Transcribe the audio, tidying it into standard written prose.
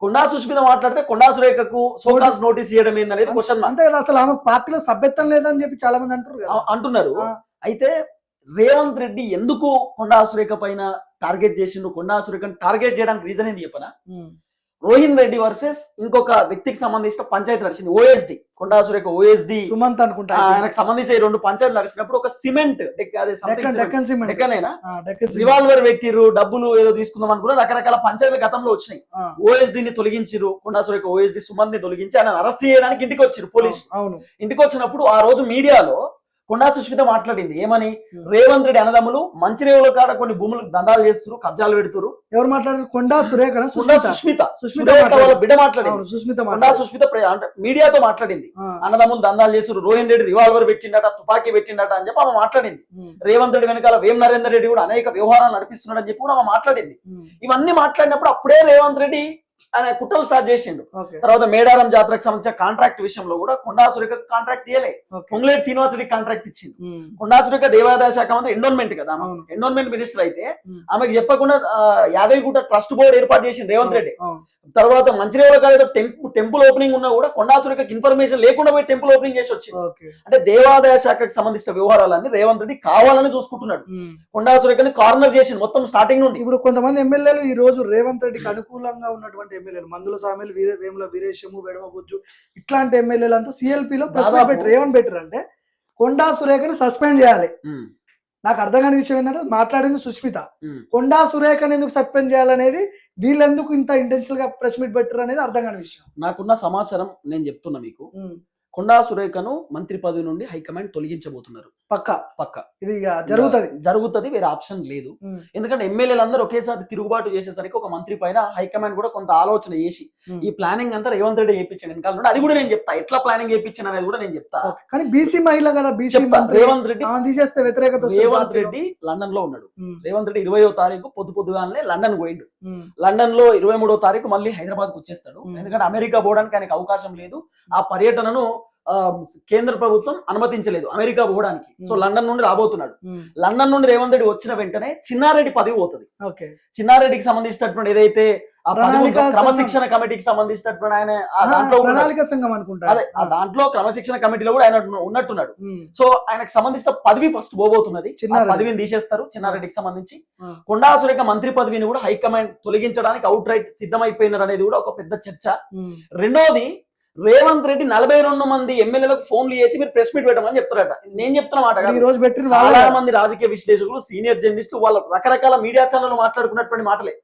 కొండా సుష్మిత మాట్లాడితే కొండా సురేఖకు show cause notice ఇవ్వడం ఏందనేది క్వశ్చన్. అంతే కదా, అసలు ఆమె పార్టీలో సభ్యత్వం లేదని చెప్పి చాలా మంది అంటున్నారు. అయితే రేవంత్ రెడ్డి ఎందుకు కొండా సురేఖ పైన టార్గెట్ చేసిండు, కొండా సురేఖను టార్గెట్ చేయడానికి రీజన్ ఏంది చెప్పనా? రోహిన్ రెడ్డి వర్సెస్ ఇంకొక వ్యక్తికి సంబంధించిన పంచాయతీ నడిచింది, ఓఎస్డి. కొండా సురేఖ ఓఎస్డి సుమంత్ అనుకుంటా, ఆయనకు సంబంధించి 2 పంచాయతీలు నడిచినప్పుడు ఒక సిమెంట్ రివాల్వర్ పెట్టిర్రు, డబ్బులు ఏదో తీసుకుందాం అనుకున్నా, రకరకాల పంచాయతీలు గతంలో వచ్చినాయి. ఓఎస్డిని తొలగించిరు, కొండా సురేఖ ఓఎస్డి సుమంత్ ని తొలగించి ఆయన అరెస్ట్ చేయడానికి ఇంటికి వచ్చిరు పోలీసులు. ఇంటికి వచ్చినప్పుడు ఆ రోజు మీడియాలో కొండా సుష్మిత మాట్లాడింది ఏమని, రేవంత్ రెడ్డి అన్నదమ్ములు మంచిరేవుల కాడ కొన్ని భూములు దందాలు చేస్తున్నారు, కబ్జాలు పెడుతున్నారు. ఎవరు మాట్లాడారు? కొండా సురేఖ, సుష్మిత వాళ్ళ బిడ్డ మాట్లాడింది. కొండా సుష్మిత మీడియాతో మాట్లాడింది, అన్నదమ్ములు దందాలు చేస్తున్నారు, రోహిన్ రెడ్డి రివాల్వర్ పెట్టిండట, తుపాకీ పెట్టిండట అని చెప్పి ఆమె మాట్లాడింది. రేవంత్ రెడ్డి వెనకాల వేం నరేందర్ రెడ్డి కూడా అనేక వ్యవహారాలు నడిపిస్తున్నాడు అని చెప్పి కూడా ఆమె మాట్లాడింది. ఇవన్నీ మాట్లాడినప్పుడు అప్పుడే రేవంత్ రెడ్డి ఆయన కుట్రలు స్టార్ట్ చేసిండు. తర్వాత మేడారం జాతరకు సంబంధించిన కాంట్రాక్ట్ విషయంలో కూడా కొండా సురేఖ కాంట్రాక్ట్ ఇయ్యలే, పొంగులేటి శ్రీనివాస్ రెడ్డి కాంట్రాక్ట్ ఇచ్చింది. కొండా సురేఖ దేవాదాయ శాఖ మంత్రి, ఎండోన్మెంట్ కదా, ఎండోన్మెంట్ మినిస్టర్ అయితే ఆమెకు చెప్పకుండా యాదగిరిగుట్ట ట్రస్ట్ బోర్డు ఏర్పాటు చేసింది రేవంత్ రెడ్డి. తర్వాత మంచిర్యాల కాలేదో టెంపుల్ ఓపెనింగ్ ఉన్నా కూడా కొండా సురేఖకి ఇన్ఫర్మేషన్ లేకుండా పోయి టెంపుల్ ఓపెనింగ్ చేసి వచ్చింది. అంటే దేవాదాయ శాఖకు సంబంధించిన వ్యవహారాలన్నీ రేవంత్ రెడ్డి కావాలని చూసుకుంటున్నాడు. కొండా సురేఖని కార్నర్ చేసింది మొత్తం స్టార్టింగ్ నుండి. ఇప్పుడు కొంతమంది ఎమ్మెల్యేలు ఈ రోజు రేవంత్ రెడ్డికి అనుకూలంగా ఉన్నటువంటి ఎమ్మెల్యేలు, మందుల సామెలు, వేముల వీరేశము, వెడమ బుజ్జు, ఇట్లాంటి ఎమ్మెల్యేలు అంతా సిఎల్పిలో ఏమని పెట్టారు అంటే కొండా సురేఖని సస్పెండ్ చేయాలి. నాకు అర్థం కాని విషయం ఏంటంటే మాట్లాడింది సుష్మిత, కొండా సురేఖని ఎందుకు సస్పెండ్ చేయాలనేది, వీళ్ళెందుకు ఇంత ఇంటెన్షనల్ గా ప్రెస్ మీట్ పెట్టారు అనేది అర్థం కాని విషయం. నాకున్న సమాచారం నేను చెప్తున్నా మీకు, కొండా సురేఖను మంత్రి పదవి నుండి హైకమాండ్ తొలగించబోతున్నారు. పక్క ఇది జరుగుతుంది, వేరే ఆప్షన్ లేదు. ఎందుకంటే ఎమ్మెల్యేలు అందరూ ఒకేసారి తిరుగుబాటు చేసేసరికి ఒక మంత్రి పైన హైకమాండ్ కూడా కొంత ఆలోచన చేసి ఈ ప్లానింగ్ అంతా రేవంత్ రెడ్డి చేయించాడు వెనకాల, అది కూడా నేను చెప్తా, ఎట్లా ప్లానింగ్ చేయించాను అనేది కూడా నేను చెప్తా. కానీ బీసీ మహిళ కదా, రేవంత్ రెడ్డి తీసేస్తే వ్యతిరేకత. రేవంత్ రెడ్డి లండన్ లో ఉన్నాడు. రేవంత్ రెడ్డి 20వ తారీఖు పొద్దుగానే లండన్ పోయిండు. లండన్ లో 23వ తారీఖు మళ్ళీ హైదరాబాద్ కు వచ్చేస్తాడు. ఎందుకంటే అమెరికా పోవడానికి ఆయనకు అవకాశం లేదు, ఆ పర్యటనను కేంద్ర ప్రభుత్వం అనుమతించలేదు అమెరికా పోవడానికి. సో లండన్ నుండి రాబోతున్నాడు. లండన్ నుండి రేవంత్ రెడ్డి వచ్చిన వెంటనే చిన్నారెడ్డి పదవి పోతుంది. చిన్నారెడ్డికి సంబంధించినటువంటి ఏదైతే క్రమశిక్షణ కమిటీకి సంబంధించినటువంటి ఆయన దాంట్లో క్రమశిక్షణ కమిటీలో కూడా ఆయన ఉన్నట్టున్నాడు. సో ఆయనకు సంబంధించిన పదవి ఫస్ట్ పోబోతున్నది, పదవిని తీసేస్తారు చిన్నారెడ్డికి సంబంధించి. కొండా సురేఖ మంత్రి పదవిని కూడా హైకమాండ్ తొలగించడానికి అవుట్ రైట్ సిద్ధమైపోయినారు అనేది కూడా ఒక పెద్ద చర్చ. రెండోది, రేవంత్ రెడ్డి 42 మంది ఎమ్మెల్యేలకు ఫోన్లు చేసి మీరు ప్రెస్ మీట్ పెట్టమని చెప్తారట. నేను చెప్తున్న మాట ఈ రోజు పెట్టిన చాలా మంది రాజకీయ విశ్లేషకులు, సీనియర్ జర్నలిస్టులు, వాళ్ళు రకరకాల మీడియా ఛానల్ మాట్లాడుకున్నటువంటి మాటలే.